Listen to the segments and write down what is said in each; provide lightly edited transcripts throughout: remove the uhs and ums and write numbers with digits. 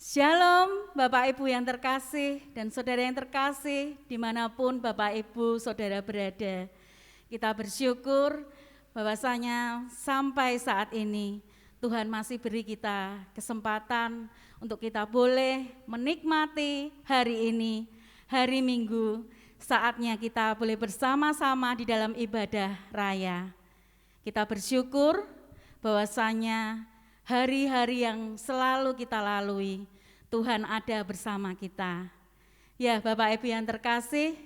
Shalom Bapak Ibu yang terkasih dan saudara yang terkasih dimanapun Bapak Ibu saudara berada. Kita bersyukur bahwasanya sampai saat ini Tuhan masih beri kita kesempatan untuk kita boleh menikmati hari ini, hari Minggu, saatnya kita boleh bersama-sama di dalam ibadah raya. Kita bersyukur bahwasanya hari-hari yang selalu kita lalui, Tuhan ada bersama kita. Ya Bapak Ibu yang terkasih,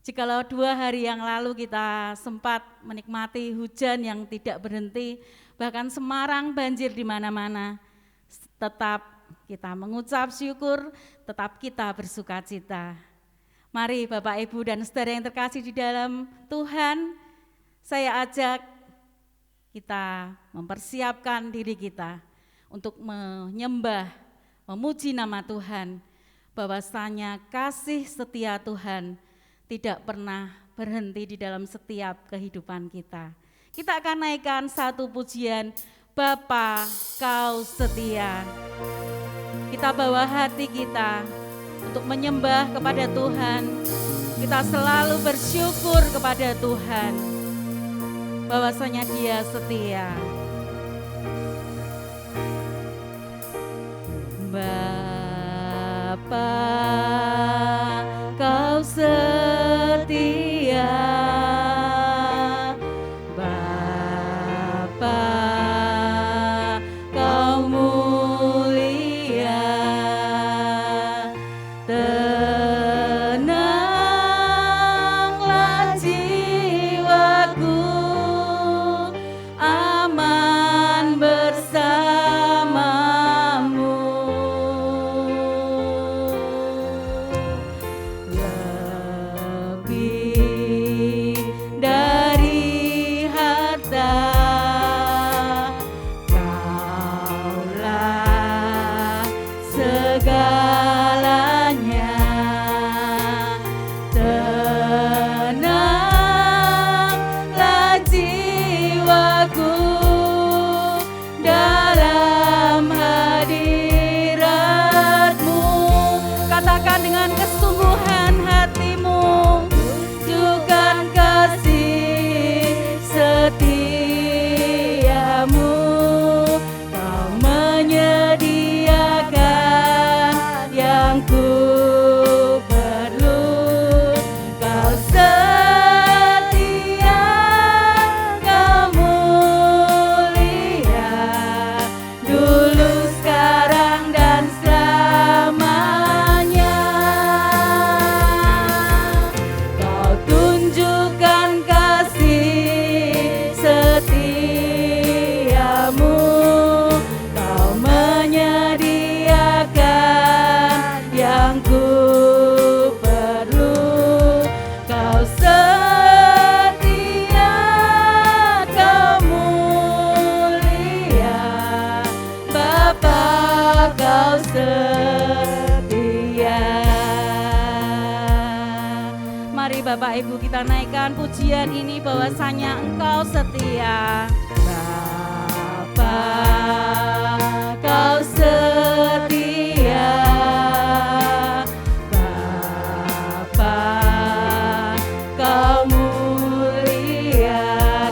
jikalau 2 hari yang lalu kita sempat menikmati hujan yang tidak berhenti, bahkan Semarang banjir di mana-mana, tetap kita mengucap syukur, tetap kita bersukacita. Mari Bapak Ibu dan saudara yang terkasih di dalam Tuhan, saya ajak kita mempersiapkan diri kita untuk menyembah, memuji nama Tuhan, bahwasanya kasih setia Tuhan tidak pernah berhenti di dalam setiap kehidupan kita. Kita akan naikkan satu pujian, Bapa Kau Setia. Kita bawa hati kita untuk menyembah kepada Tuhan. Kita selalu bersyukur kepada Tuhan, bahwasanya Dia setia. Bapa, Kau setia. Bapa, Kau mulia. Tenanglah jiwaku, aman bersamamu. Lebih dari harta, Kaulah segalanya. Tenanglah jiwaku dalam hadirat-Mu. Katakan dengan kesungguhan hatimu, tunjukkan kasih setiamu. Kau menyediakan yang ku perlu. Kau setia, Kau mulia, dulu, sekarang, dan selamanya. Kau tunjukkan kasih setiamu. Kau menyediakan yang ku perlu. Kau setia, Kau mulia, Bapa Kau setia. Mari Bapak Ibu kita naikkan pujian ini, bahwasanya Engkau setia. Bapa Kau setia. Bapa Kau mulia.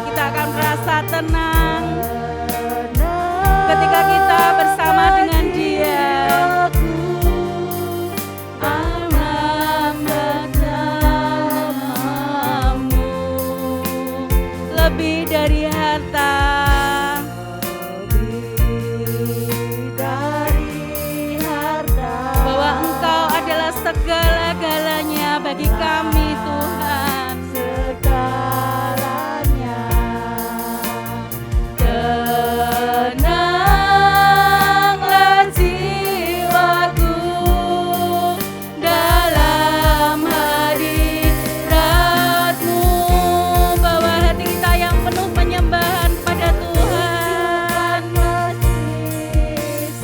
Kita akan merasa tenang ketika kita bersama dengan Dia. Aman bersamamu. Lebih dari harta, bahwa Engkau adalah segala-galanya bagi kami, Tuhan. Segalanya. Tenanglah jiwaku dalam hadirat-Mu. Bawa hati kita yang penuh penyembahan pada Tuhan.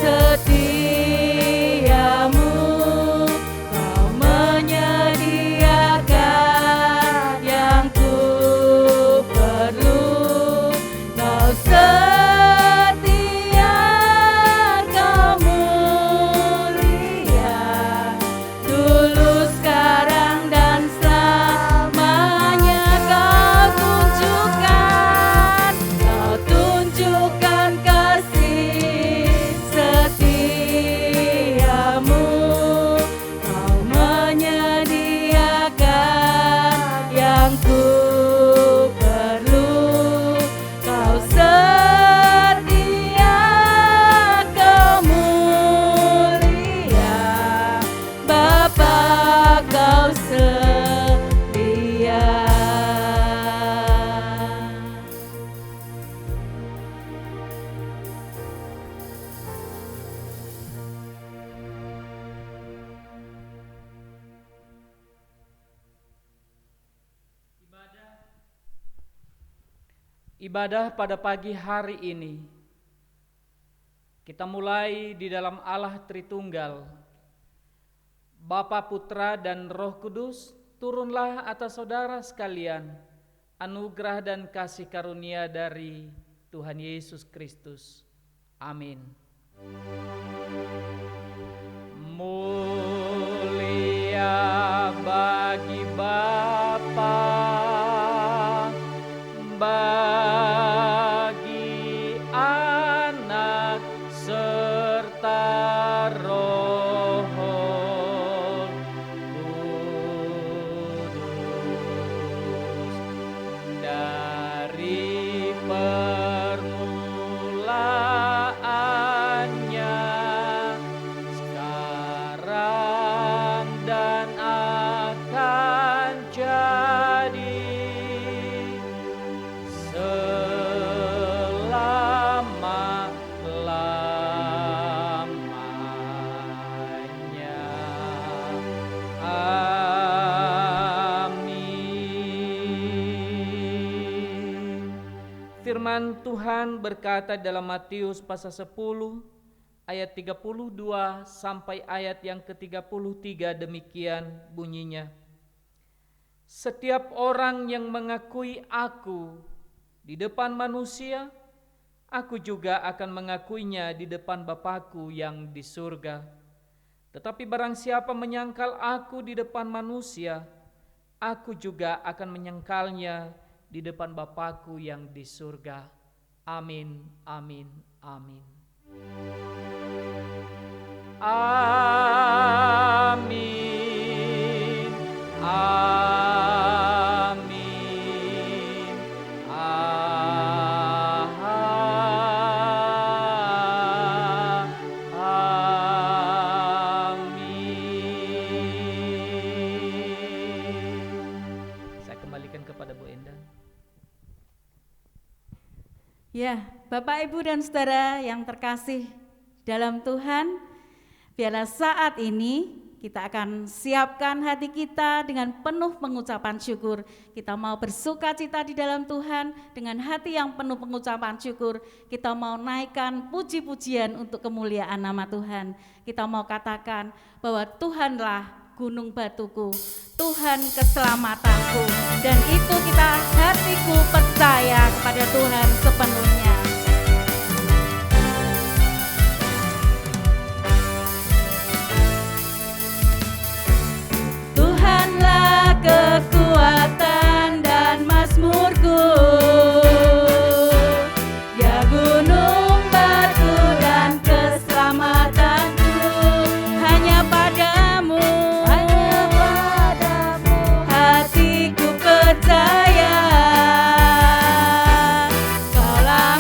Setiamu, Kau Ibadah pada pagi hari ini kita mulai di dalam Allah Tritunggal, Bapa, Putra, dan Roh Kudus. Turunlah atas saudara sekalian anugerah dan kasih karunia dari Tuhan Yesus Kristus. Amin. Mulia bagi Bapa, bagi Anak serta Roh Kudus, dari permulaannya, sekarang dan akan jadi selama-lamanya. Amin. Firman Tuhan berkata dalam Matius pasal 10 ayat 32 sampai ayat yang ke-33, demikian bunyinya. Setiap orang yang mengakui aku di depan manusia, aku juga akan mengakuinya di depan Bapa-Ku yang di surga. Tetapi barang siapa menyangkal aku di depan manusia, aku juga akan menyangkalnya di depan Bapa-Ku yang di surga. Amin, amin, amin. Amin, amin, amin. Saya kembalikan kepada Bu Endang. Ya, Bapak, Ibu, dan Saudara yang terkasih dalam Tuhan, biarlah saat ini kita akan siapkan hati kita dengan penuh pengucapan syukur. Kita mau bersuka cita di dalam Tuhan dengan hati yang penuh pengucapan syukur. Kita mau naikkan puji-pujian untuk kemuliaan nama Tuhan. Kita mau katakan bahwa Tuhanlah gunung batuku, Tuhan keselamatanku, dan itu kita hatiku percaya kepada Tuhan sepenuhnya. Tuhanlah kekuatan dan mazmurku, Dia gunung batu dan keselamatanku. Hanya padamu hatiku percaya. Kaulah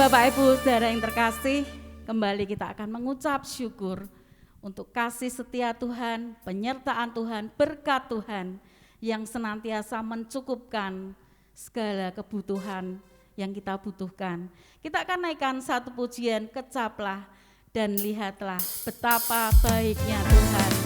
Bapak Ibu Saudara yang terkasih, kembali kita akan mengucap syukur untuk kasih setia Tuhan, penyertaan Tuhan, berkat Tuhan yang senantiasa mencukupkan segala kebutuhan yang kita butuhkan. Kita akan naikkan satu pujian, kecaplah dan lihatlah betapa baiknya Tuhan.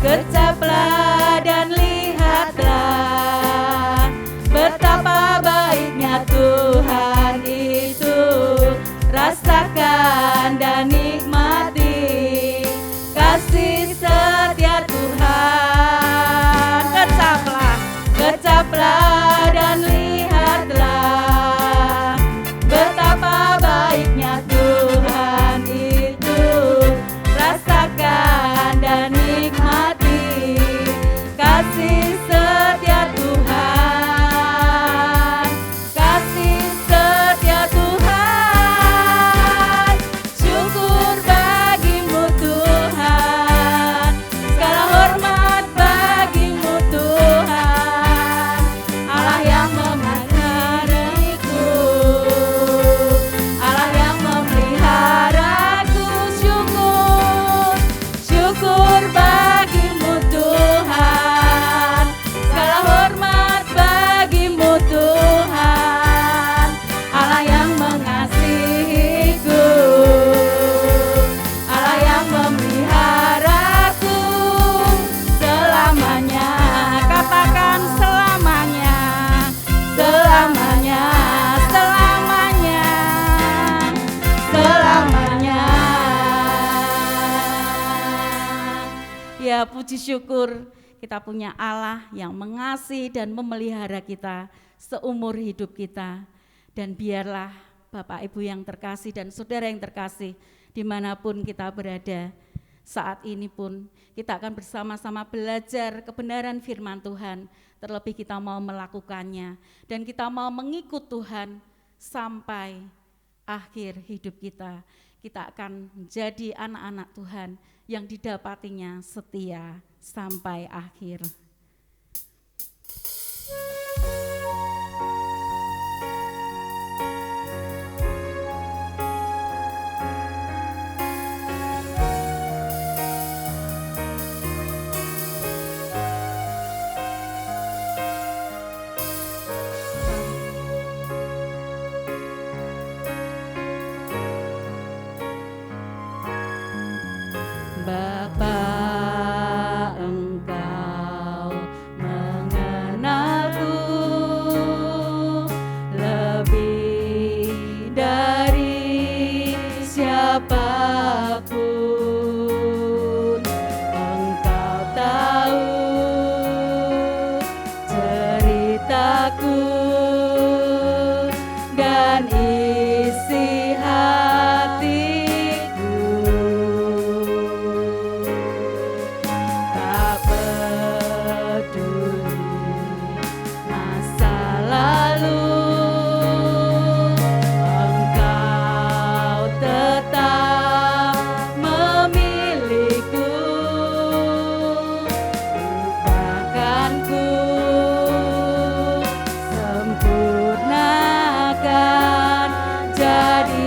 Kecaplah dan lihatlah betapa baiknya Tuhan itu. Rasakan dan nikmati kasih setia Tuhan. Kecaplah dan lihatlah betapa baiknya Tuhan itu. Rasakan dan nikmati kasih setia Tuhan, kasih setia Tuhan. Syukur bagimu Tuhan, segala hormat bagimu Tuhan, Allah yang memeliharaku, Allah yang memeliharaku. Syukur bagimu Tuhan, segala hormat bagimu Tuhan, Allah yang mengasihiku, Allah yang memeliharaku selamanya. Katakan selamanya, selamanya, selamanya, selamanya. Ya, puji syukur kita punya Allah yang mengasihi dan memelihara kita seumur hidup kita. Dan biarlah Bapak Ibu yang terkasih dan saudara yang terkasih dimanapun kita berada, saat ini pun kita akan bersama-sama belajar kebenaran firman Tuhan. Terlebih kita mau melakukannya dan kita mau mengikut Tuhan sampai akhir hidup kita. Kita akan menjadi anak-anak Tuhan yang didapatinya setia sampai akhir. Bapa, Engkau mengenalku lebih dari siapapun. Engkau tahu ceritaku dan isi hatiku. Tak peduli masa lalu, Engkau tetap memilihku. Ubahkanku, sempurnakan jadi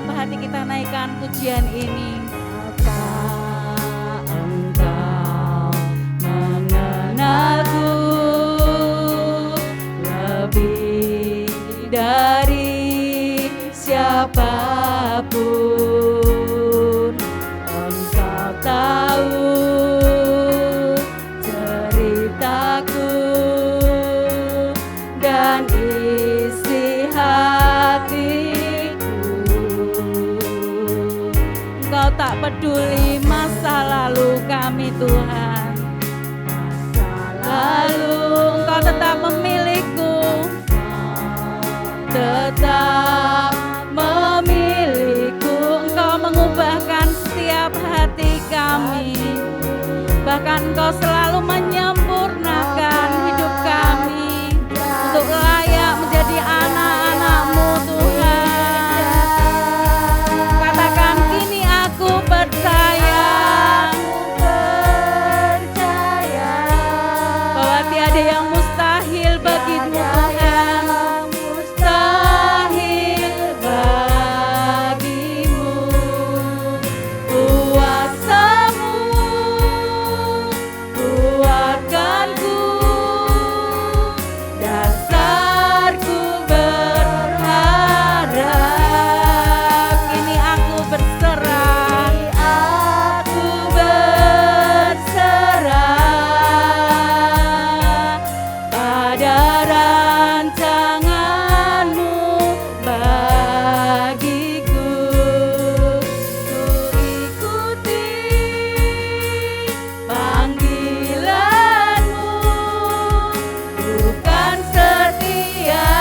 setiap hati kita naikkan pujian ini. Engkau mengenalku lebih dari siapapun. Engkau tahu ceritaku dan isi hatiku. Engkau tak peduli masa lalu kami Tuhan. Lalu Engkau tetap memilihku, tetap memilihku. Engkau mengubahkan setiap hati kami. Bahkan Engkau selalu menyempurnakan hidup kami untuk layak menjadi anak-anak-Mu Tuhan. Katakan, kini aku percaya bahwa tiada yang mustahil bagimu Tuhan. Mustahil bagimu. Kuasa-Mu kuatkanku, dasarku berharap. Kini aku berserah, aku berserah pada rancangan-Mu bagiku. Ku ikuti panggilan-Mu, bukan setia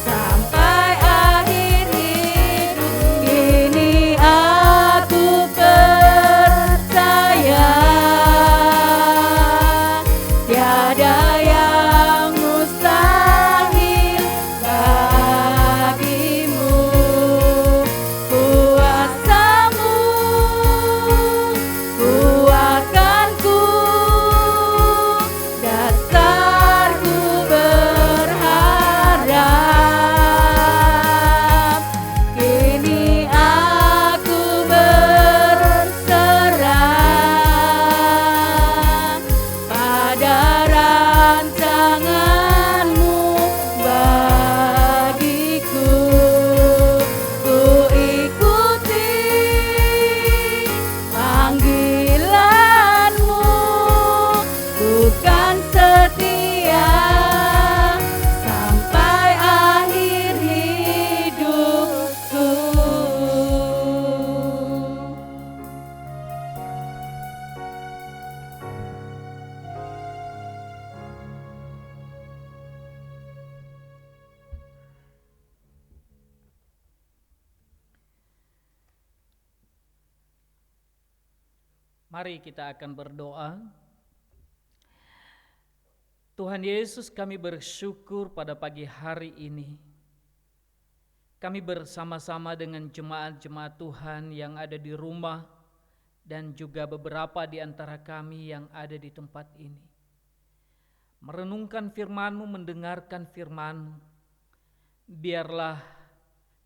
sampai akhir hidup. Kini aku percaya tiada yang mustahil bagimu. Kuasa-Mu kuatkanku, dasarku berharap. Kini aku berserah pada rancangan-Mu bagiku. Ku ikuti panggilan-Mu, bukan setia sampai akhir hidupku. Mari kita akan berdoa. Tuhan Yesus, kami bersyukur pada pagi hari ini. Kami bersama-sama dengan jemaat-jemaat Tuhan yang ada di rumah dan juga beberapa di antara kami yang ada di tempat ini. Merenungkan firman-Mu, mendengarkan firman-Mu. Biarlah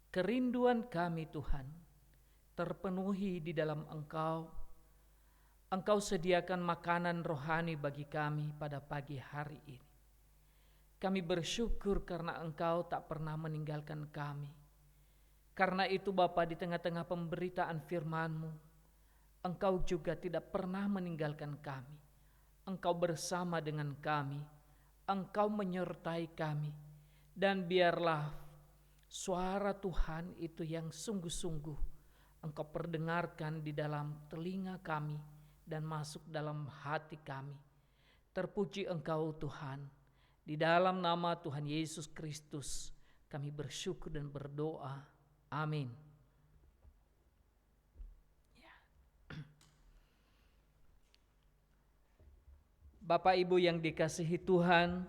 kerinduan kami Tuhan terpenuhi di dalam Engkau. Engkau sediakan makanan rohani bagi kami pada pagi hari ini. Kami bersyukur karena Engkau tak pernah meninggalkan kami. Karena itu Bapa, di tengah-tengah pemberitaan firman-Mu, Engkau juga tidak pernah meninggalkan kami. Engkau bersama dengan kami. Engkau menyertai kami. Dan biarlah suara Tuhan itu yang sungguh-sungguh Engkau perdengarkan di dalam telinga kami dan masuk dalam hati kami. Terpuji Engkau Tuhan. Di dalam nama Tuhan Yesus Kristus kami bersyukur dan berdoa. Amin. Bapak Ibu yang dikasihi Tuhan,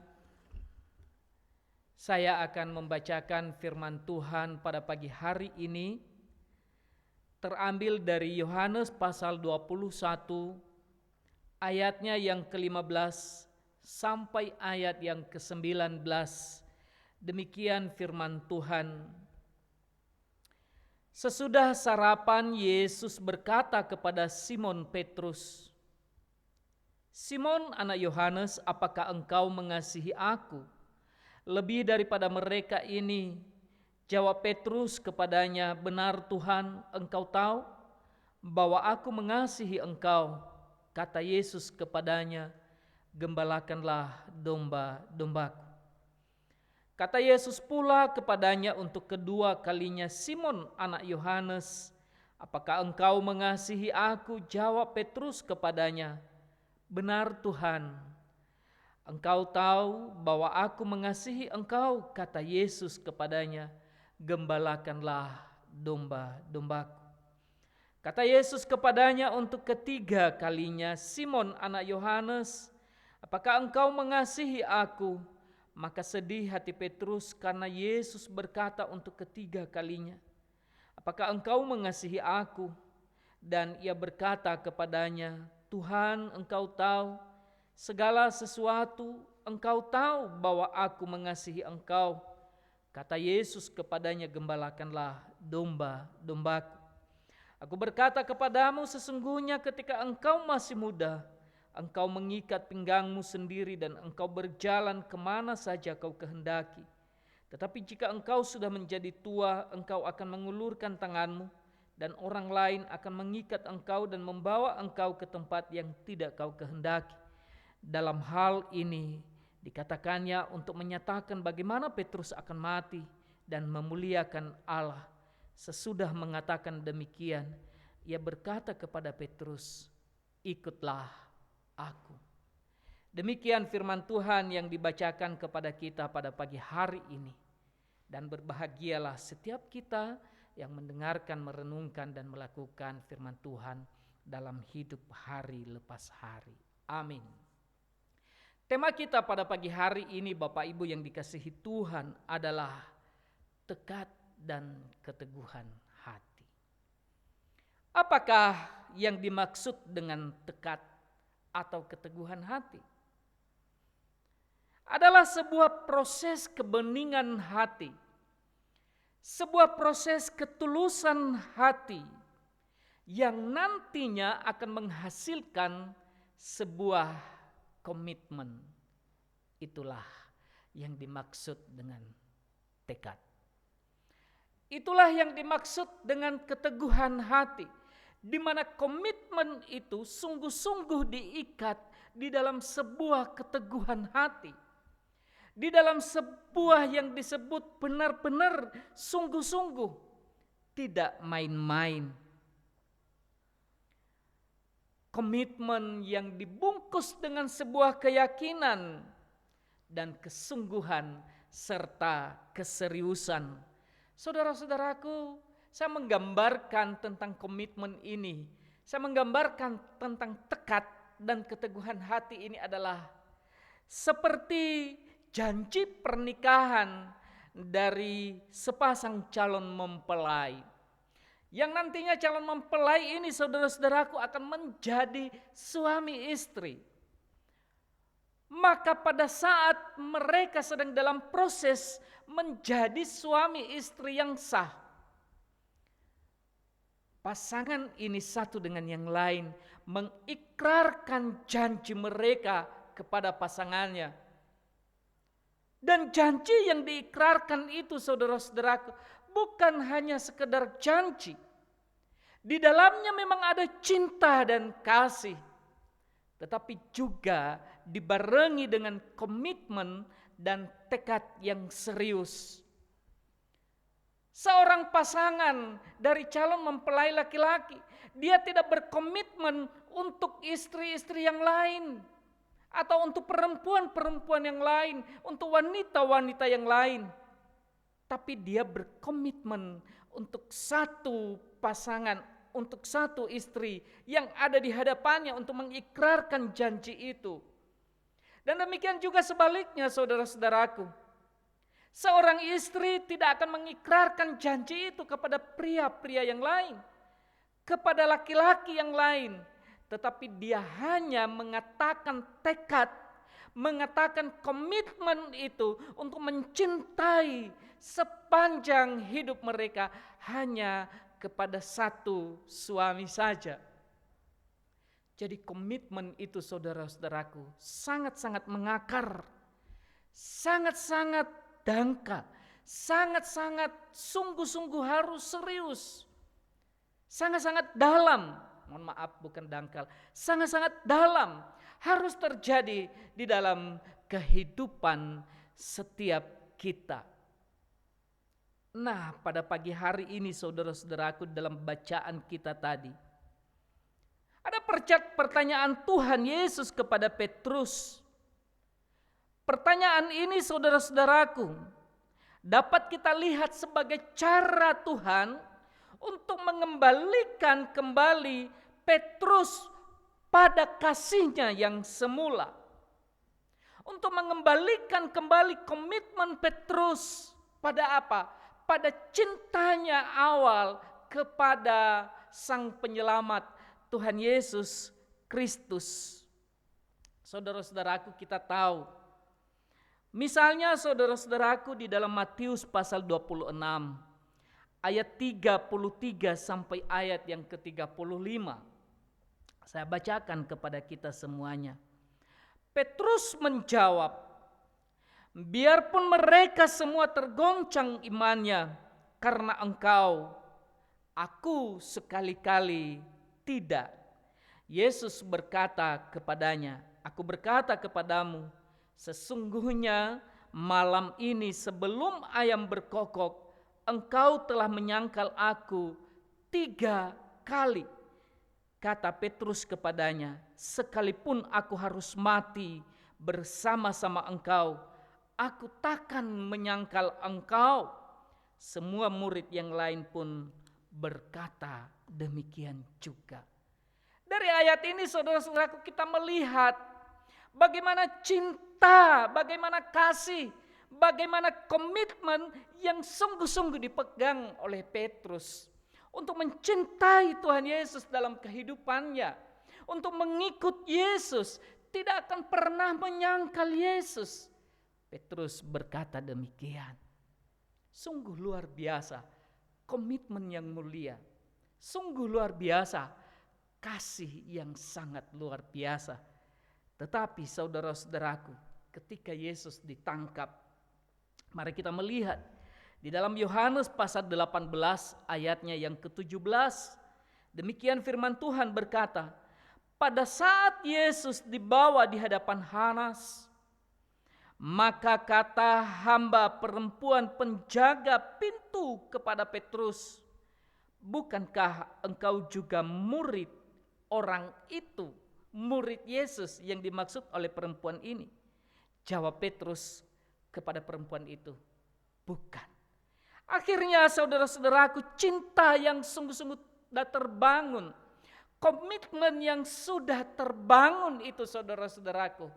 saya akan membacakan firman Tuhan pada pagi hari ini, terambil dari Yohanes pasal 21 ayatnya yang ke-15 sampai ayat yang ke-19. Demikian firman Tuhan. Sesudah sarapan, Yesus berkata kepada Simon Petrus, "Simon anak Yohanes, apakah engkau mengasihi aku lebih daripada mereka ini?" Jawab Petrus kepadanya, "Benar Tuhan, engkau tahu bahwa aku mengasihi engkau." Kata Yesus kepadanya, "Gembalakanlah domba-dombaku." Kata Yesus pula kepadanya untuk kedua kalinya, "Simon anak Yohanes, apakah engkau mengasihi aku?" Jawab Petrus kepadanya, "Benar Tuhan, engkau tahu bahwa aku mengasihi engkau." Kata Yesus kepadanya, "Gembalakanlah domba-dombaku." Kata Yesus kepadanya untuk ketiga kalinya, "Simon anak Yohanes, apakah engkau mengasihi aku?" Maka sedih hati Petrus karena Yesus berkata untuk ketiga kalinya, "Apakah engkau mengasihi aku?" Dan ia berkata kepadanya, "Tuhan, engkau tahu segala sesuatu, engkau tahu bahwa aku mengasihi engkau." Kata Yesus kepadanya, "Gembalakanlah domba-dombaku. Aku berkata kepadamu, sesungguhnya ketika engkau masih muda, engkau mengikat pinggangmu sendiri dan engkau berjalan kemana saja kau kehendaki. Tetapi jika engkau sudah menjadi tua, engkau akan mengulurkan tanganmu dan orang lain akan mengikat engkau dan membawa engkau ke tempat yang tidak kau kehendaki." Dalam hal ini dikatakannya untuk menyatakan bagaimana Petrus akan mati dan memuliakan Allah. Sesudah mengatakan demikian, ia berkata kepada Petrus, "Ikutlah aku." Demikian firman Tuhan yang dibacakan kepada kita pada pagi hari ini. Dan berbahagialah setiap kita yang mendengarkan, merenungkan dan melakukan firman Tuhan dalam hidup hari lepas hari. Amin. Tema kita pada pagi hari ini, Bapak Ibu yang dikasihi Tuhan, adalah tekad dan keteguhan hati. Apakah yang dimaksud dengan tekad atau keteguhan hati? Adalah sebuah proses kebeningan hati, sebuah proses ketulusan hati yang nantinya akan menghasilkan sebuah komitmen. Itulah yang dimaksud dengan tekad. Itulah yang dimaksud dengan keteguhan hati, di mana komitmen itu sungguh-sungguh diikat di dalam sebuah keteguhan hati, di dalam sebuah yang disebut benar-benar sungguh-sungguh, tidak main-main. Komitmen yang dibungkus dengan sebuah keyakinan dan kesungguhan serta keseriusan. Saudara-saudaraku, saya menggambarkan tentang komitmen ini. Saya menggambarkan tentang tekad dan keteguhan hati ini adalah seperti janji pernikahan dari sepasang calon mempelai. Yang nantinya calon mempelai ini, saudara-saudaraku, akan menjadi suami istri. Maka pada saat mereka sedang dalam proses menjadi suami istri yang sah, pasangan ini satu dengan yang lain mengikrarkan janji mereka kepada pasangannya. Dan janji yang diikrarkan itu, saudara-saudaraku, bukan hanya sekedar janji. Di dalamnya memang ada cinta dan kasih, tetapi juga dibarengi dengan komitmen dan tekad yang serius. Seorang pasangan dari calon mempelai laki-laki, dia tidak berkomitmen untuk istri-istri yang lain, atau untuk perempuan-perempuan yang lain, untuk wanita-wanita yang lain. Tapi dia berkomitmen untuk satu pasangan, untuk satu istri yang ada di hadapannya untuk mengikrarkan janji itu. Dan demikian juga sebaliknya, saudara-saudaraku. Seorang istri tidak akan mengikrarkan janji itu kepada pria-pria yang lain, kepada laki-laki yang lain, tetapi dia hanya mengatakan tekad, mengatakan komitmen itu untuk mencintai sepanjang hidup mereka hanya kepada satu suami saja. Jadi komitmen itu saudara-saudaraku sangat-sangat mengakar, sangat-sangat dangkal, sangat-sangat sungguh-sungguh harus serius, sangat-sangat dalam, mohon maaf bukan dangkal, sangat-sangat dalam harus terjadi di dalam kehidupan setiap kita. Nah, pada pagi hari ini saudara-saudaraku dalam bacaan kita tadi, ada pertanyaan Tuhan Yesus kepada Petrus. Pertanyaan ini saudara-saudaraku dapat kita lihat sebagai cara Tuhan untuk mengembalikan kembali Petrus pada kasihnya yang semula. Untuk mengembalikan kembali komitmen Petrus pada apa? Pada cintanya awal kepada Sang Penyelamat Tuhan Yesus Kristus. Saudara-saudaraku, kita tahu, misalnya saudara-saudaraku di dalam Matius pasal 26 ayat 33 sampai ayat yang ke-35. Saya bacakan kepada kita semuanya. Petrus menjawab, "Biarpun mereka semua tergoncang imannya karena engkau, aku sekali-kali tidak." Yesus berkata kepadanya, "Aku berkata kepadamu, sesungguhnya malam ini sebelum ayam berkokok, engkau telah menyangkal aku 3 kali." Kata Petrus kepadanya, "Sekalipun aku harus mati bersama-sama engkau, aku takkan menyangkal engkau." Semua murid yang lain pun berkata demikian juga. Dari ayat ini saudara-saudaraku kita melihat bagaimana cinta, bagaimana kasih, bagaimana komitmen yang sungguh-sungguh dipegang oleh Petrus untuk mencintai Tuhan Yesus dalam kehidupannya, untuk mengikut Yesus, tidak akan pernah menyangkal Yesus. Petrus berkata demikian. Sungguh luar biasa komitmen yang mulia, sungguh luar biasa kasih yang sangat luar biasa. Tetapi saudara-saudaraku, ketika Yesus ditangkap, mari kita melihat di dalam Yohanes pasal 18 ayatnya yang ke-17. Demikian firman Tuhan berkata, "Pada saat Yesus dibawa di hadapan Hanas, maka kata hamba perempuan penjaga pintu kepada Petrus, 'Bukankah engkau juga murid orang itu?'" Murid Yesus yang dimaksud oleh perempuan ini. Jawab Petrus kepada perempuan itu, "Bukan." Akhirnya saudara-saudaraku, cinta yang sungguh-sungguh sudah terbangun, komitmen yang sudah terbangun itu saudara-saudaraku,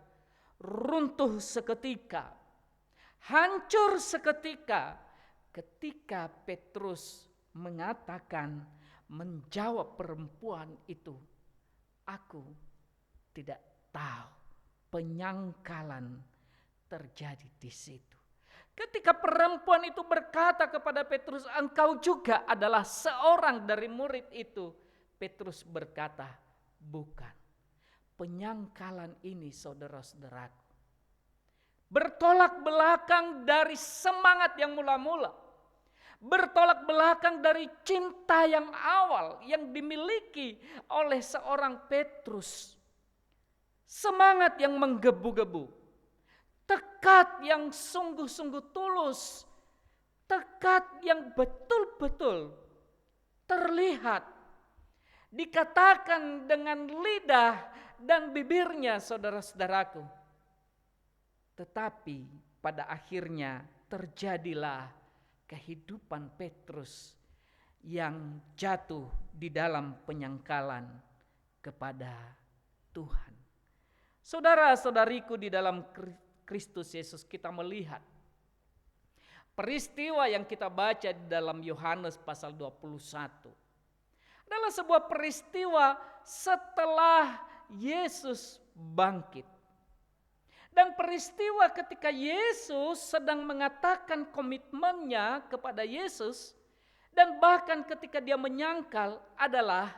runtuh seketika, hancur seketika ketika Petrus mengatakan, menjawab perempuan itu, "Aku tidak tahu." Penyangkalan terjadi di situ. Ketika perempuan itu berkata kepada Petrus, "Engkau juga adalah seorang dari murid itu." Petrus berkata, "Bukan." Penyangkalan ini saudara-saudaraku bertolak belakang dari semangat yang mula-mula, bertolak belakang dari cinta yang awal yang dimiliki oleh seorang Petrus. Semangat yang menggebu-gebu, tekad yang sungguh-sungguh tulus, tekad yang betul-betul terlihat, dikatakan dengan lidah dan bibirnya saudara-saudaraku. Tetapi pada akhirnya terjadilah kehidupan Petrus yang jatuh di dalam penyangkalan kepada Tuhan. Saudara-saudariku di dalam Kristus Yesus, kita melihat peristiwa yang kita baca di dalam Yohanes pasal 21 adalah sebuah peristiwa setelah Yesus bangkit. Dan peristiwa ketika Yesus sedang mengatakan komitmennya kepada Yesus, Dan bahkan ketika dia menyangkal adalah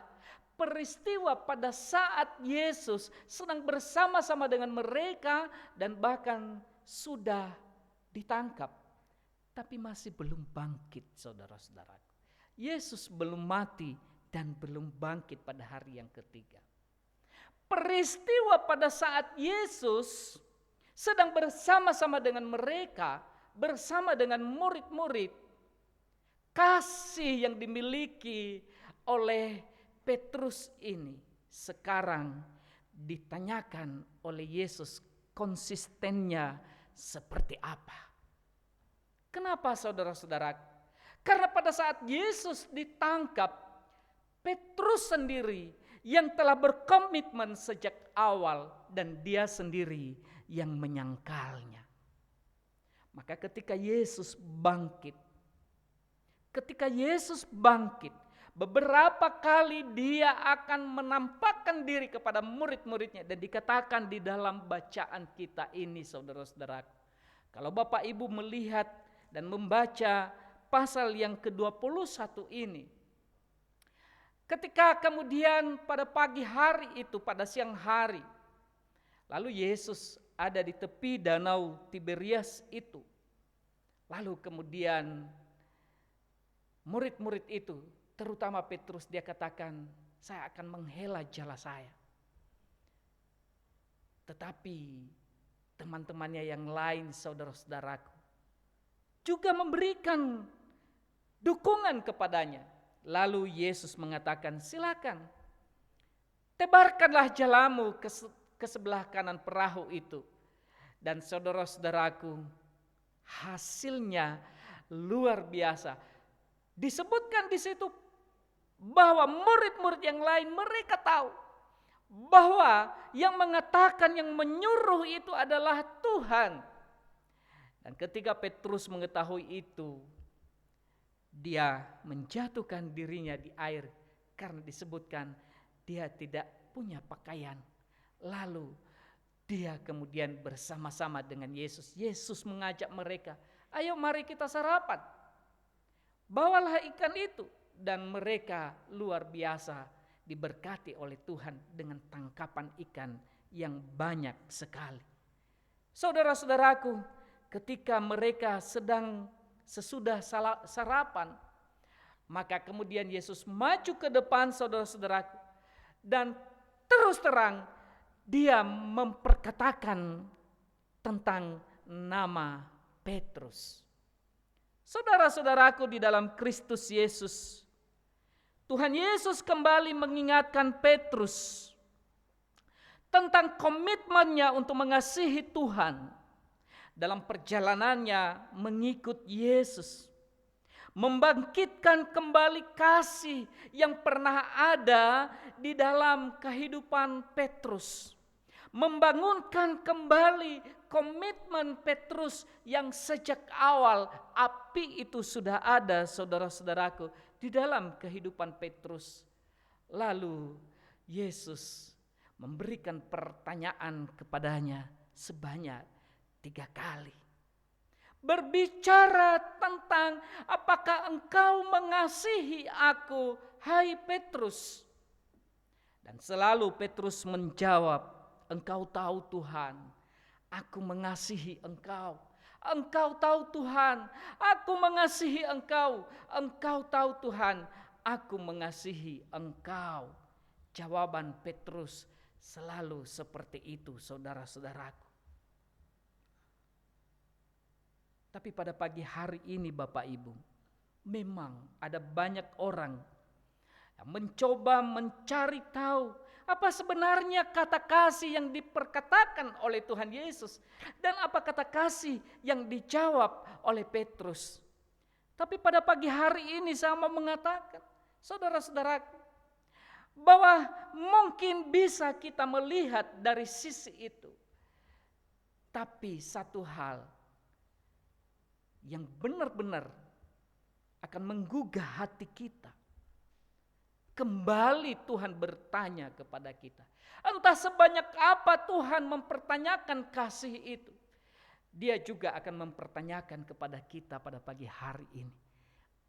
peristiwa pada saat Yesus sedang bersama-sama dengan mereka dan bahkan sudah ditangkap, tapi masih belum bangkit, saudara-saudaraku. Yesus belum mati dan belum bangkit pada hari yang ketiga. Peristiwa pada saat Yesus sedang bersama-sama dengan mereka, bersama dengan murid-murid, kasih yang dimiliki oleh Petrus ini sekarang ditanyakan oleh Yesus konsistennya seperti apa. Kenapa, saudara-saudara? Karena pada saat Yesus ditangkap, Petrus sendiri yang telah berkomitmen sejak awal dan dia sendiri yang menyangkalnya. Maka ketika Yesus bangkit, beberapa kali dia akan menampakkan diri kepada murid-muridnya. Dan dikatakan di dalam bacaan kita ini, saudara-saudara, kalau Bapak Ibu melihat dan membaca pasal yang ke-21 ini, ketika kemudian pada pagi hari itu, pada siang hari, lalu Yesus ada di tepi danau Tiberias itu. Lalu kemudian murid-murid itu, terutama Petrus, dia katakan, saya akan menghela jala saya. Tetapi teman-temannya yang lain, saudara-saudaraku, juga memberikan dukungan kepadanya. Lalu Yesus mengatakan, silakan, tebarkanlah jalamu ke sebelah kanan perahu itu. Dan saudara-saudaraku, hasilnya luar biasa. Disebutkan di situ bahwa murid-murid yang lain mereka tahu bahwa yang mengatakan, yang menyuruh itu adalah Tuhan. Dan ketika Petrus mengetahui itu, dia menjatuhkan dirinya di air karena disebutkan dia tidak punya pakaian. Lalu dia kemudian bersama-sama dengan Yesus. Yesus mengajak mereka, ayo mari kita sarapan. Bawalah ikan itu. Dan mereka luar biasa diberkati oleh Tuhan dengan tangkapan ikan yang banyak sekali. Saudara-saudaraku, ketika mereka sesudah sarapan, maka kemudian Yesus maju ke depan, saudara-saudaraku, dan terus terang dia memperkatakan tentang nama Petrus. Saudara-saudaraku di dalam Kristus Yesus, Tuhan Yesus kembali mengingatkan Petrus tentang komitmennya untuk mengasihi Tuhan dalam perjalanannya mengikut Yesus, membangkitkan kembali kasih yang pernah ada di dalam kehidupan Petrus, membangunkan kembali komitmen Petrus yang sejak awal api itu sudah ada, saudara-saudaraku, di dalam kehidupan Petrus. Lalu Yesus memberikan pertanyaan kepadanya sebanyak 3 kali. Berbicara tentang, apakah engkau mengasihi aku, hai Petrus? Dan selalu Petrus menjawab, engkau tahu Tuhan, aku mengasihi engkau. Engkau tahu Tuhan, aku mengasihi engkau. Engkau tahu Tuhan, aku mengasihi engkau. Jawaban Petrus selalu seperti itu, saudara-saudaraku. Tapi pada pagi hari ini Bapak Ibu, memang ada banyak orang yang mencoba mencari tahu apa sebenarnya kata kasih yang diperkatakan oleh Tuhan Yesus dan apa kata kasih yang dijawab oleh Petrus. Tapi pada pagi hari ini saya mau mengatakan, saudara-saudaraku, bahwa mungkin bisa kita melihat dari sisi itu. Tapi satu hal yang benar-benar akan menggugah hati kita. Kembali Tuhan bertanya kepada kita. Entah sebanyak apa Tuhan mempertanyakan kasih itu. Dia juga akan mempertanyakan kepada kita pada pagi hari ini.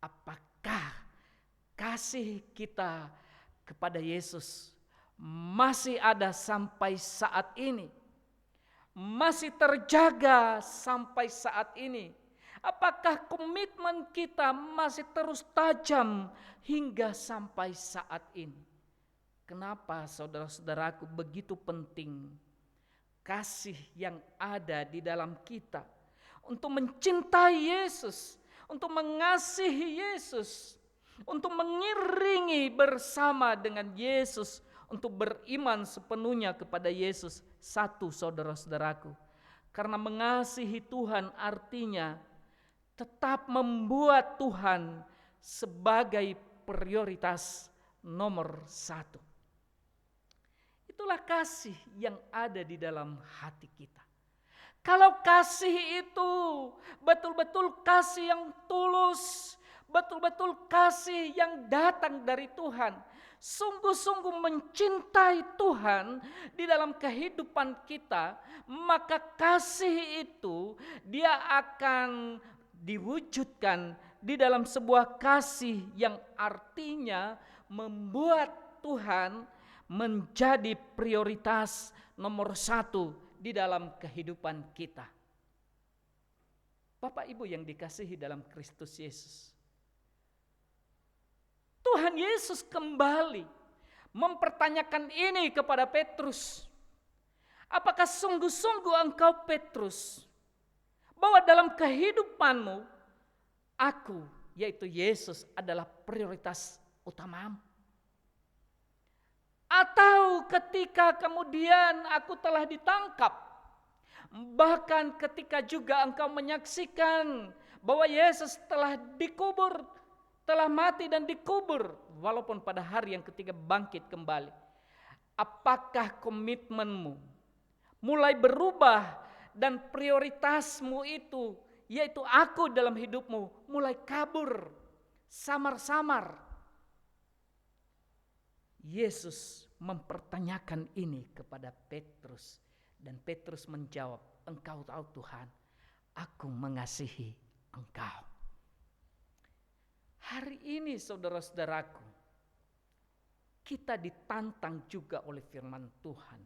Apakah kasih kita kepada Yesus masih ada sampai saat ini, masih terjaga sampai saat ini. Apakah komitmen kita masih terus tajam hingga sampai saat ini? Kenapa saudara-saudaraku begitu penting kasih yang ada di dalam kita untuk mencintai Yesus, untuk mengasihi Yesus, untuk mengiringi bersama dengan Yesus, untuk beriman sepenuhnya kepada Yesus. Satu, saudara-saudaraku, karena mengasihi Tuhan artinya tetap membuat Tuhan sebagai prioritas nomor satu. Itulah kasih yang ada di dalam hati kita. Kalau kasih itu betul-betul kasih yang tulus, betul-betul kasih yang datang dari Tuhan, sungguh-sungguh mencintai Tuhan di dalam kehidupan kita, maka kasih itu dia akan diwujudkan di dalam sebuah kasih yang artinya membuat Tuhan menjadi prioritas nomor satu di dalam kehidupan kita. Bapak Ibu yang dikasihi dalam Kristus Yesus, Tuhan Yesus kembali mempertanyakan ini kepada Petrus. Apakah sungguh-sungguh engkau Petrus, bahwa dalam kehidupanmu aku, yaitu Yesus, adalah prioritas utamamu? Atau ketika kemudian aku telah ditangkap, bahkan ketika juga engkau menyaksikan bahwa Yesus telah dikubur, telah mati dan dikubur, walaupun pada hari yang ketiga bangkit kembali, apakah komitmenmu mulai berubah dan prioritasmu itu, yaitu aku dalam hidupmu, mulai kabur, samar-samar? Yesus mempertanyakan ini kepada Petrus, dan Petrus menjawab, engkau tahu Tuhan, aku mengasihi engkau. Hari ini saudara-saudaraku, kita ditantang juga oleh firman Tuhan.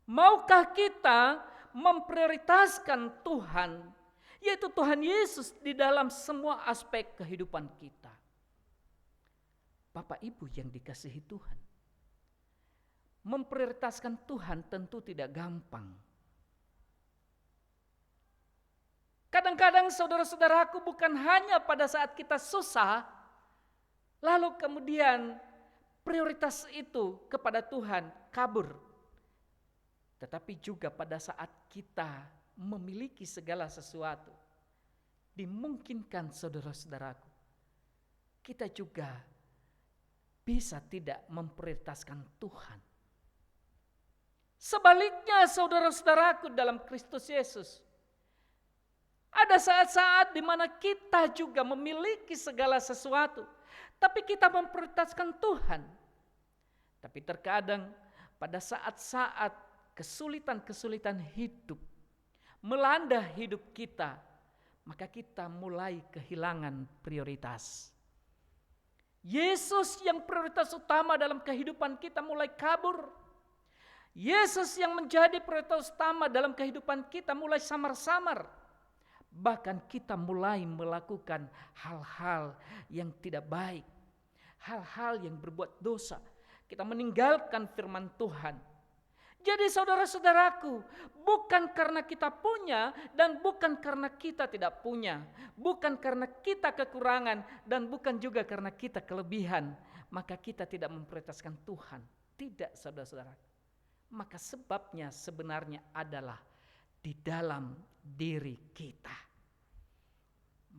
Maukah kita memprioritaskan Tuhan, yaitu Tuhan Yesus, di dalam semua aspek kehidupan kita? Bapak Ibu yang dikasihi Tuhan, memprioritaskan Tuhan tentu tidak gampang. Kadang-kadang saudara-saudaraku, bukan hanya pada saat kita susah, lalu kemudian prioritas itu kepada Tuhan kabur. Tetapi juga pada saat kita memiliki segala sesuatu, dimungkinkan saudara-saudaraku, kita juga bisa tidak memprioritaskan Tuhan. Sebaliknya saudara-saudaraku dalam Kristus Yesus, ada saat-saat di mana kita juga memiliki segala sesuatu, tapi kita memprioritaskan Tuhan. Tapi terkadang pada saat-saat kesulitan-kesulitan hidup melanda hidup kita, maka kita mulai kehilangan prioritas. Yesus yang prioritas utama dalam kehidupan kita mulai kabur. Yesus yang menjadi prioritas utama dalam kehidupan kita mulai samar-samar. Bahkan kita mulai melakukan hal-hal yang tidak baik, hal-hal yang berbuat dosa. Kita meninggalkan firman Tuhan. Jadi saudara-saudaraku, bukan karena kita punya dan bukan karena kita tidak punya, bukan karena kita kekurangan dan bukan juga karena kita kelebihan, maka kita tidak memprioritaskan Tuhan. Tidak, saudara-saudara. Maka sebabnya sebenarnya adalah di dalam diri kita.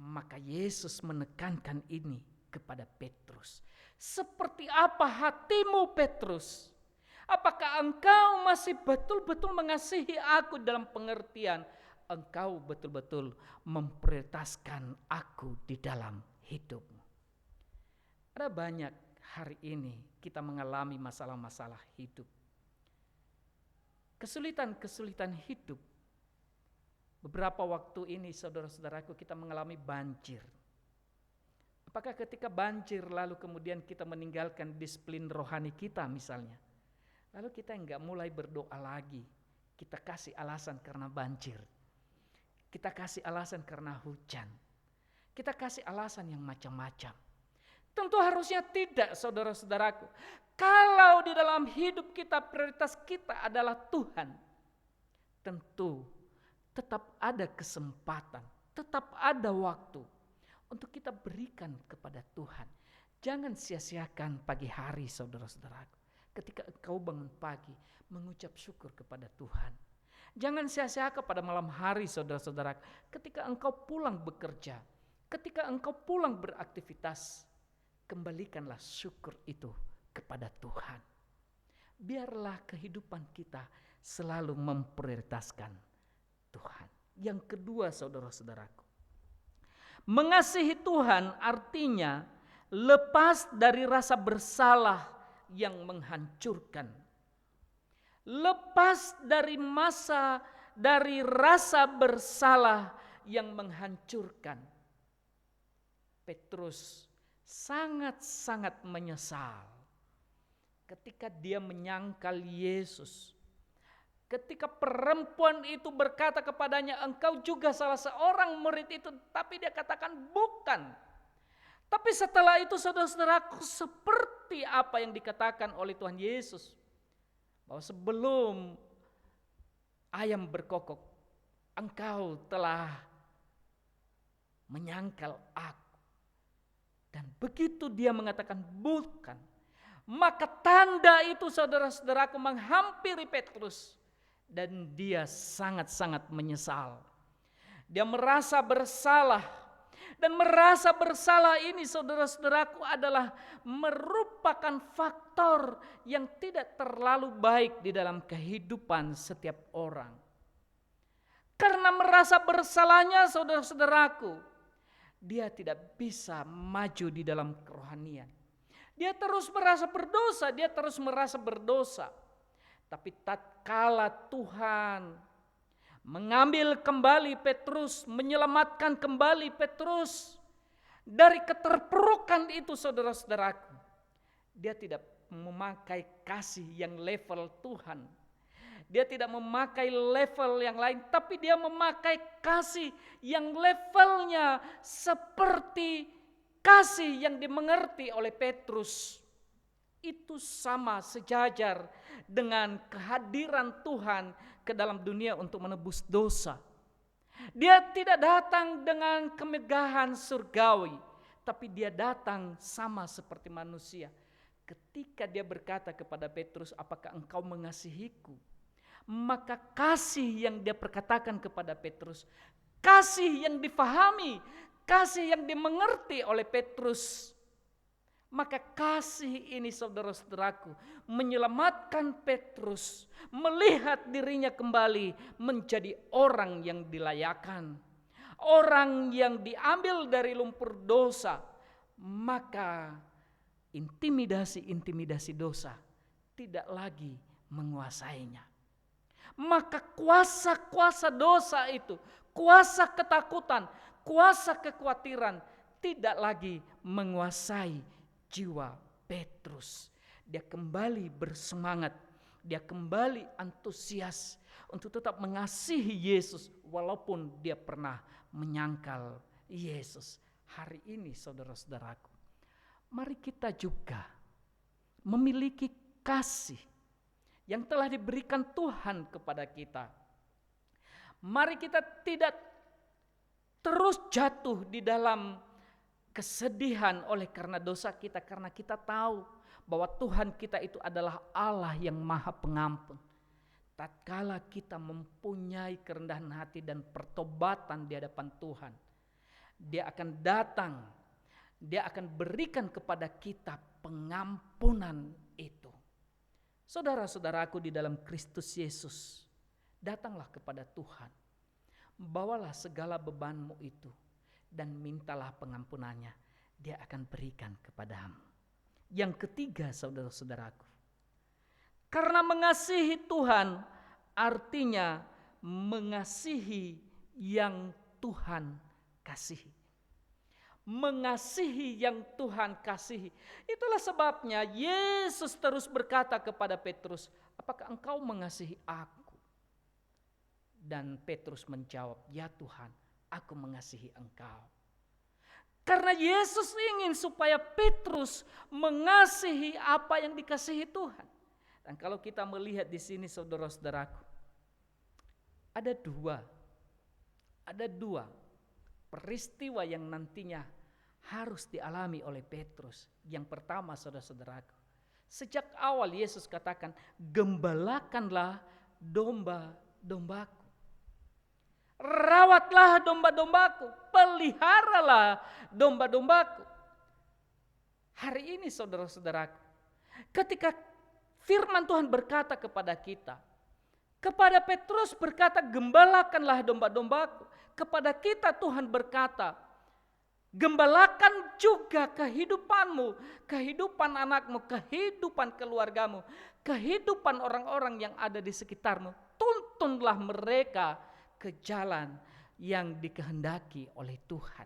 Maka Yesus menekankan ini kepada Petrus. Seperti apa hatimu, Petrus? Apakah engkau masih betul-betul mengasihi aku dalam pengertian engkau betul-betul memprioritaskan aku di dalam hidupmu? Ada banyak hari ini kita mengalami masalah-masalah hidup. Kesulitan-kesulitan hidup. Beberapa waktu ini saudara-saudaraku kita mengalami banjir. Apakah ketika banjir lalu kemudian kita meninggalkan disiplin rohani kita misalnya, lalu kita enggak mulai berdoa lagi, kita kasih alasan karena banjir, kita kasih alasan karena hujan, kita kasih alasan yang macam-macam. Tentu harusnya tidak, saudara-saudaraku. Kalau di dalam hidup kita prioritas kita adalah Tuhan, tentu tetap ada kesempatan, tetap ada waktu untuk kita berikan kepada Tuhan. Jangan sia-siakan pagi hari, saudara-saudaraku. Ketika engkau bangun pagi, mengucap syukur kepada Tuhan. Jangan sia-siakan pada malam hari, saudara-saudaraku. Ketika engkau pulang bekerja, ketika engkau pulang beraktivitas, kembalikanlah syukur itu kepada Tuhan. Biarlah kehidupan kita selalu memprioritaskan Tuhan. Yang kedua, saudara-saudaraku, mengasihi Tuhan artinya lepas dari rasa bersalah yang menghancurkan. Lepas dari rasa bersalah yang menghancurkan. Petrus sangat-sangat menyesal ketika dia menyangkal Yesus. Ketika perempuan itu berkata kepadanya, engkau juga salah seorang murid itu, tapi dia katakan bukan. Tapi setelah itu, saudara-saudaraku, seperti apa yang dikatakan oleh Tuhan Yesus, bahwa sebelum ayam berkokok, engkau telah menyangkal aku. Dan begitu dia mengatakan bukan, maka tanda itu, saudara-saudaraku, menghampiri Petrus. Dan dia sangat-sangat menyesal. Dia merasa bersalah. Dan merasa bersalah ini, saudara-saudaraku, adalah merupakan faktor yang tidak terlalu baik di dalam kehidupan setiap orang. Karena merasa bersalahnya, saudara-saudaraku, dia tidak bisa maju di dalam kerohanian. Dia terus merasa berdosa. Tapi tatkala Tuhan mengambil kembali Petrus, menyelamatkan kembali Petrus dari keterpurukan itu, saudara-saudaraku, dia tidak memakai kasih yang level Tuhan. Dia tidak memakai level yang lain, tapi dia memakai kasih yang levelnya seperti kasih yang dimengerti oleh Petrus. Itu sama sejajar dengan kehadiran Tuhan ke dalam dunia untuk menebus dosa. Dia tidak datang dengan kemegahan surgawi, tapi dia datang sama seperti manusia. Ketika dia berkata kepada Petrus, apakah engkau mengasihiku? Maka kasih yang dia perkatakan kepada Petrus, kasih yang difahami, kasih yang dimengerti oleh Petrus. Maka kasih ini, saudara-saudaraku, menyelamatkan Petrus, melihat dirinya kembali menjadi orang yang dilayakan, orang yang diambil dari lumpur dosa. Maka intimidasi dosa tidak lagi menguasainya. Maka kuasa-kuasa dosa itu, kuasa ketakutan, kuasa kekhawatiran tidak lagi menguasai jiwa Petrus. Dia kembali bersemangat, dia kembali antusias untuk tetap mengasihi Yesus walaupun dia pernah menyangkal Yesus. Hari ini, saudara-saudaraku, mari kita juga memiliki kasih yang telah diberikan Tuhan kepada kita. Mari kita tidak terus jatuh di dalam kesedihan oleh karena dosa kita, karena kita tahu bahwa Tuhan kita itu adalah Allah yang Maha Pengampun. Tatkala kita mempunyai kerendahan hati dan pertobatan di hadapan Tuhan, Dia akan datang, Dia akan berikan kepada kita pengampunan itu. Saudara-saudaraku di dalam Kristus Yesus, datanglah kepada Tuhan, bawalah segala bebanmu itu, dan mintalah pengampunannya, Dia akan berikan kepadamu. Yang ketiga, saudara-saudaraku, karena mengasihi Tuhan artinya mengasihi yang Tuhan kasihi. mengasihi yang Tuhan kasihi. Itulah sebabnya Yesus terus berkata kepada Petrus, apakah engkau mengasihi aku? Dan Petrus menjawab, ya Tuhan, aku mengasihi engkau. Karena Yesus ingin supaya Petrus mengasihi apa yang dikasihi Tuhan. Dan kalau kita melihat di sini saudara-saudaraku, ada dua peristiwa yang nantinya harus dialami oleh Petrus. Yang pertama saudara-saudaraku, sejak awal Yesus katakan, gembalakanlah domba-dombaku. Rawatlah domba-dombaku, peliharalah domba-dombaku. Hari ini saudara-saudaraku, ketika firman Tuhan berkata kepada kita, kepada Petrus berkata, gembalakanlah domba-dombaku. Kepada kita Tuhan berkata, gembalakan juga kehidupanmu, kehidupan anakmu, kehidupan keluargamu, kehidupan orang-orang yang ada di sekitarmu. Tuntunlah mereka ke jalan yang dikehendaki oleh Tuhan.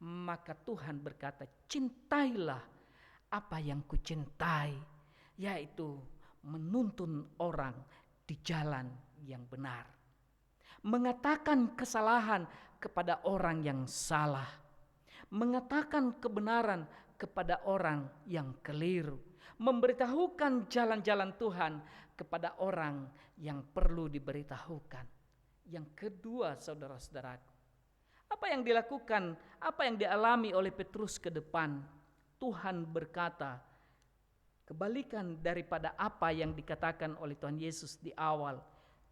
Maka Tuhan berkata, cintailah apa yang kucintai, yaitu menuntun orang di jalan yang benar. Mengatakan kesalahan kepada orang yang salah. Mengatakan kebenaran kepada orang yang keliru. Memberitahukan jalan-jalan Tuhan kepada orang yang perlu diberitahukan. Yang kedua saudara-saudaraku, apa yang dilakukan, apa yang dialami oleh Petrus ke depan, Tuhan berkata, kebalikan daripada apa yang dikatakan oleh Tuhan Yesus di awal.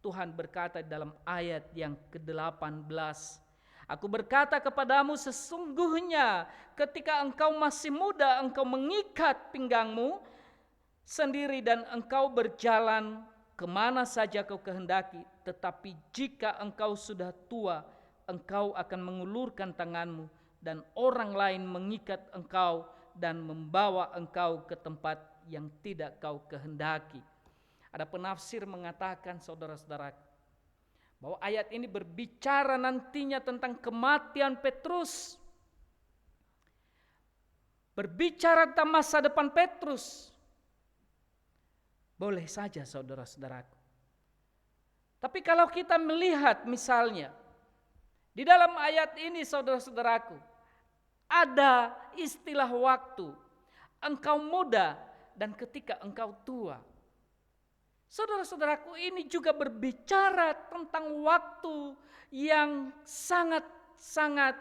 Tuhan berkata dalam ayat yang ke-18, aku berkata kepadamu sesungguhnya ketika engkau masih muda engkau mengikat pinggangmu sendiri dan engkau berjalan kemana saja kau kehendaki. Tetapi jika engkau sudah tua, engkau akan mengulurkan tanganmu dan orang lain mengikat engkau dan membawa engkau ke tempat yang tidak kau kehendaki. Ada penafsir mengatakan saudara-saudara, bahwa ayat ini berbicara nantinya tentang kematian Petrus. Berbicara tentang masa depan Petrus. Boleh saja saudara-saudaraku. Tapi kalau kita melihat misalnya, di dalam ayat ini saudara-saudaraku, ada istilah waktu. Engkau muda dan ketika engkau tua. Saudara-saudaraku, ini juga berbicara tentang waktu yang sangat-sangat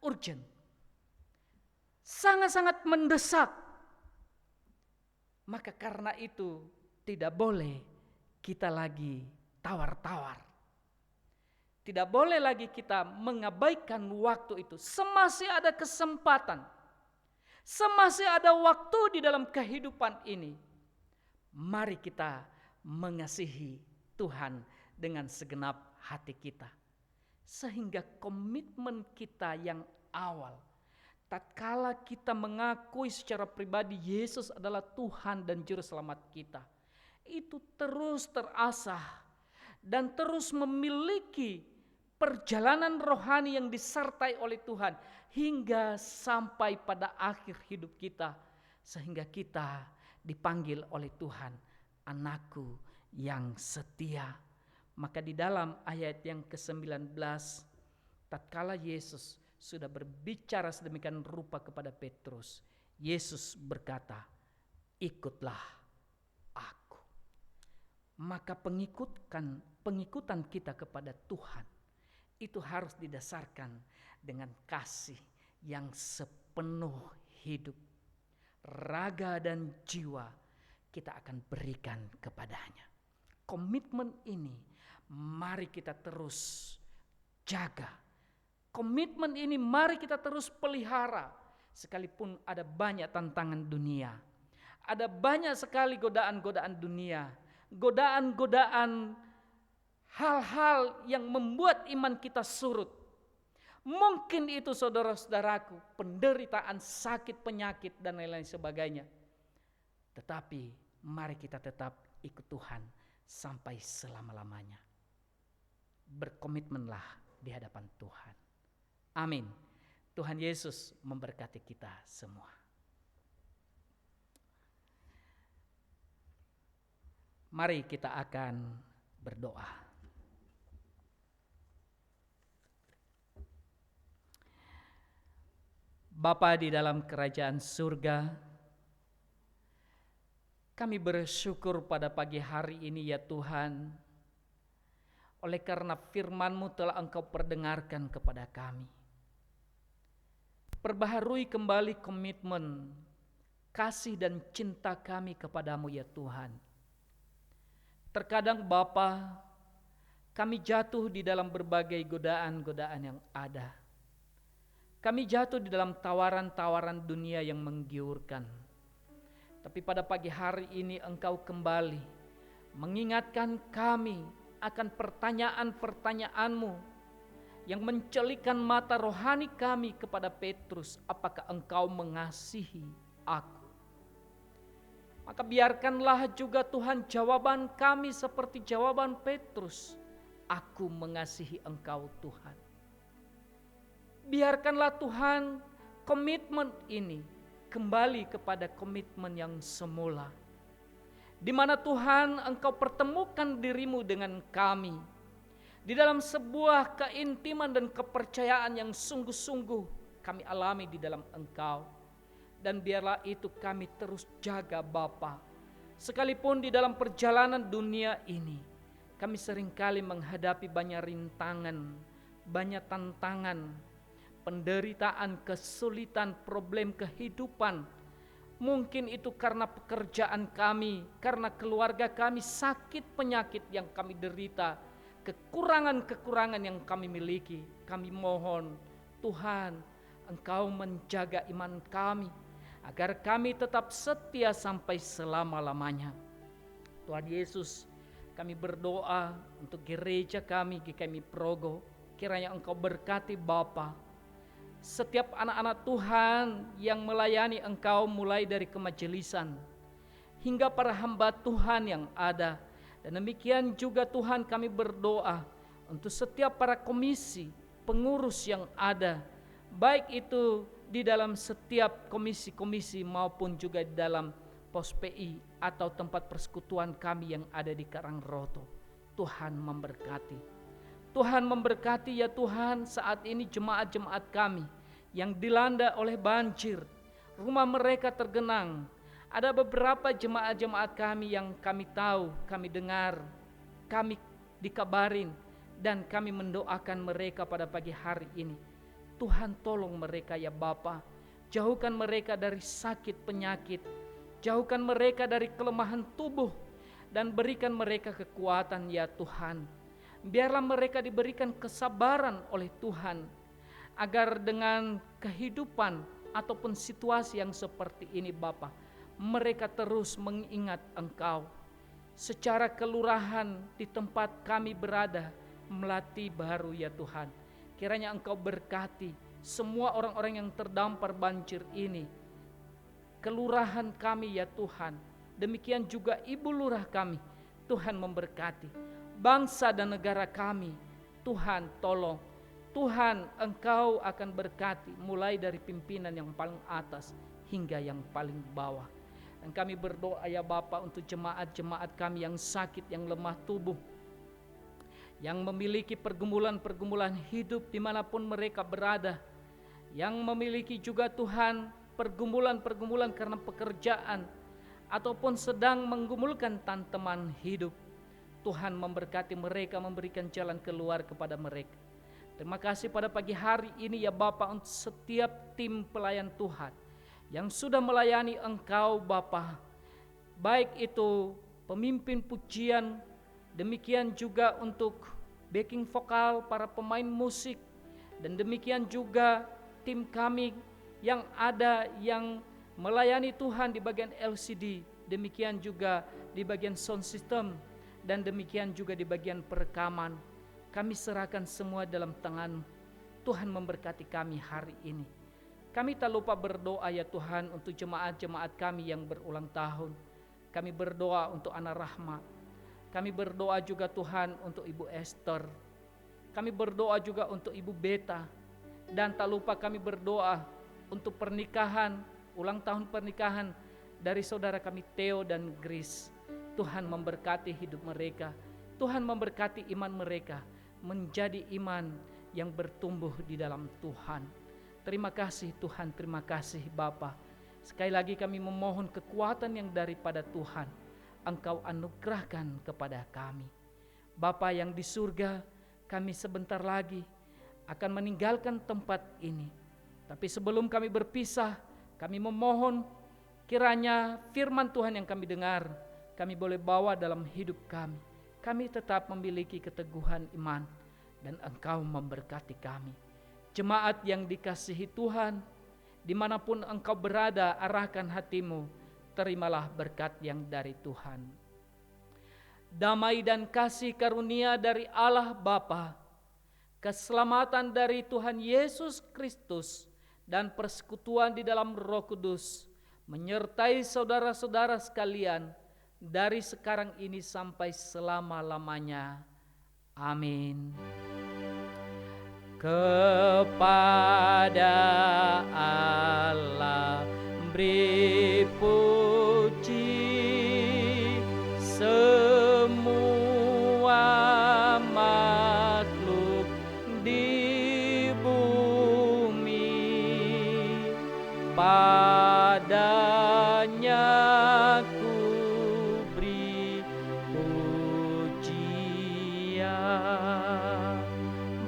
urgent. Sangat-sangat mendesak. Maka karena itu tidak boleh kita lagi tawar-tawar. Tidak boleh lagi kita mengabaikan waktu itu. Semasih ada kesempatan. Semasih ada waktu di dalam kehidupan ini. Mari kita mengasihi Tuhan dengan segenap hati kita. Sehingga komitmen kita yang awal, tatkala kita mengakui secara pribadi Yesus adalah Tuhan dan Juru Selamat kita, itu terus terasah dan terus memiliki perjalanan rohani yang disertai oleh Tuhan hingga sampai pada akhir hidup kita, sehingga kita dipanggil oleh Tuhan, anakku yang setia. Maka di dalam ayat yang ke-19, tatkala Yesus sudah berbicara sedemikian rupa kepada Petrus, Yesus berkata, ikutlah aku. Maka pengikutan kita kepada Tuhan itu harus didasarkan dengan kasih yang sepenuh hidup, raga dan jiwa kita akan berikan kepadanya. Komitmen ini mari kita terus jaga. Komitmen ini mari kita terus pelihara. Sekalipun ada banyak tantangan dunia, ada banyak sekali godaan-godaan dunia, godaan-godaan hal-hal yang membuat iman kita surut. Mungkin itu saudara-saudaraku, penderitaan, sakit, penyakit dan lain-lain sebagainya. Tetapi mari kita tetap ikut Tuhan sampai selama-lamanya. Berkomitmenlah di hadapan Tuhan. Amin. Tuhan Yesus memberkati kita semua. Mari kita akan berdoa. Bapa di dalam kerajaan surga, kami bersyukur pada pagi hari ini ya Tuhan, oleh karena firman-Mu telah Engkau perdengarkan kepada kami. Perbaharui kembali komitmen, kasih dan cinta kami kepadamu ya Tuhan. Terkadang Bapa, kami jatuh di dalam berbagai godaan-godaan yang ada. Kami jatuh di dalam tawaran-tawaran dunia yang menggiurkan. Tapi pada pagi hari ini Engkau kembali mengingatkan kami akan pertanyaan-pertanyaan-Mu yang mencelikan mata rohani kami kepada Petrus, apakah Engkau mengasihi aku? Maka biarkanlah juga Tuhan jawaban kami seperti jawaban Petrus, aku mengasihi Engkau Tuhan. Biarkanlah Tuhan komitmen ini kembali kepada komitmen yang semula, di mana Tuhan Engkau pertemukan dirimu dengan kami di dalam sebuah keintiman dan kepercayaan yang sungguh-sungguh kami alami di dalam Engkau. Dan biarlah itu kami terus jaga Bapa. Sekalipun di dalam perjalanan dunia ini kami seringkali menghadapi banyak rintangan, banyak tantangan, penderitaan, kesulitan, problem kehidupan. Mungkin itu karena pekerjaan kami, karena keluarga kami sakit penyakit yang kami derita, kekurangan-kekurangan yang kami miliki. Kami mohon Tuhan, Engkau menjaga iman kami, agar kami tetap setia sampai selama-lamanya. Tuhan Yesus, kami berdoa untuk gereja kami, GKMI Progo, kiranya Engkau berkati Bapa. Setiap anak-anak Tuhan yang melayani Engkau mulai dari kemajelisan hingga para hamba Tuhan yang ada. Dan demikian juga Tuhan kami berdoa untuk setiap para komisi, pengurus yang ada, baik itu di dalam setiap komisi-komisi maupun juga di dalam pos PI atau tempat persekutuan kami yang ada di Karangroto. Tuhan memberkati. Tuhan memberkati ya Tuhan saat ini jemaat-jemaat kami yang dilanda oleh banjir. Rumah mereka tergenang. Ada beberapa jemaat-jemaat kami yang kami tahu, kami dengar, kami dikabarin dan kami mendoakan mereka pada pagi hari ini. Tuhan tolong mereka ya Bapa, jauhkan mereka dari sakit penyakit, jauhkan mereka dari kelemahan tubuh, dan berikan mereka kekuatan ya Tuhan. Biarlah mereka diberikan kesabaran oleh Tuhan, agar dengan kehidupan ataupun situasi yang seperti ini Bapa, mereka terus mengingat Engkau. Secara kelurahan di tempat kami berada, Melati Baru ya Tuhan, kiranya Engkau berkati semua orang-orang yang terdampar banjir ini. Kelurahan kami ya Tuhan, demikian juga Ibu Lurah kami, Tuhan memberkati. Bangsa dan negara kami, Tuhan tolong. Tuhan Engkau akan berkati mulai dari pimpinan yang paling atas hingga yang paling bawah. Dan kami berdoa ya Bapa untuk jemaat-jemaat kami yang sakit, yang lemah tubuh, yang memiliki pergumulan-pergumulan hidup dimanapun mereka berada, yang memiliki juga Tuhan pergumulan-pergumulan karena pekerjaan ataupun sedang menggumulkan tanteman hidup. Tuhan memberkati mereka, memberikan jalan keluar kepada mereka. Terima kasih pada pagi hari ini ya Bapa untuk setiap tim pelayan Tuhan yang sudah melayani Engkau Bapa, baik itu pemimpin pujian, demikian juga untuk backing vokal, para pemain musik, dan demikian juga tim kami yang ada yang melayani Tuhan di bagian LCD, demikian juga di bagian sound system, dan demikian juga di bagian perekaman. Kami serahkan semua dalam tangan. Tuhan memberkati kami hari ini. Kami tak lupa berdoa ya Tuhan untuk jemaat-jemaat kami yang berulang tahun. Kami berdoa untuk Anak Rahmat. Kami berdoa juga Tuhan untuk Ibu Esther. Kami berdoa juga untuk Ibu Beta. Dan tak lupa kami berdoa untuk pernikahan, ulang tahun pernikahan dari saudara kami Theo dan Grace. Tuhan memberkati hidup mereka, Tuhan memberkati iman mereka menjadi iman yang bertumbuh di dalam Tuhan. Terima kasih Tuhan, terima kasih Bapa. Sekali lagi kami memohon kekuatan yang daripada Tuhan Engkau anugerahkan kepada kami. Bapa yang di surga, kami sebentar lagi akan meninggalkan tempat ini. Tapi sebelum kami berpisah, kami memohon kiranya firman Tuhan yang kami dengar, kami boleh bawa dalam hidup kami. Kami tetap memiliki keteguhan iman dan Engkau memberkati kami. Jemaat yang dikasihi Tuhan, dimanapun engkau berada, arahkan hatimu, terimalah berkat yang dari Tuhan. Damai dan kasih karunia dari Allah Bapa, keselamatan dari Tuhan Yesus Kristus, dan persekutuan di dalam Roh Kudus menyertai saudara-saudara sekalian dari sekarang ini sampai selama-lamanya. Amin. Kepada Allah beri puji semua makhluk di bumi, padanya ku beri pujian.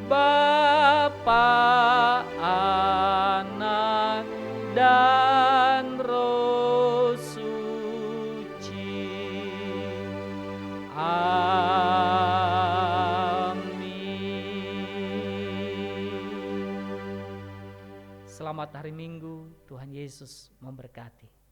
Bapa, Anak, dan Roh Suci. Amin. Selamat hari Minggu, Tuhan Yesus memberkati.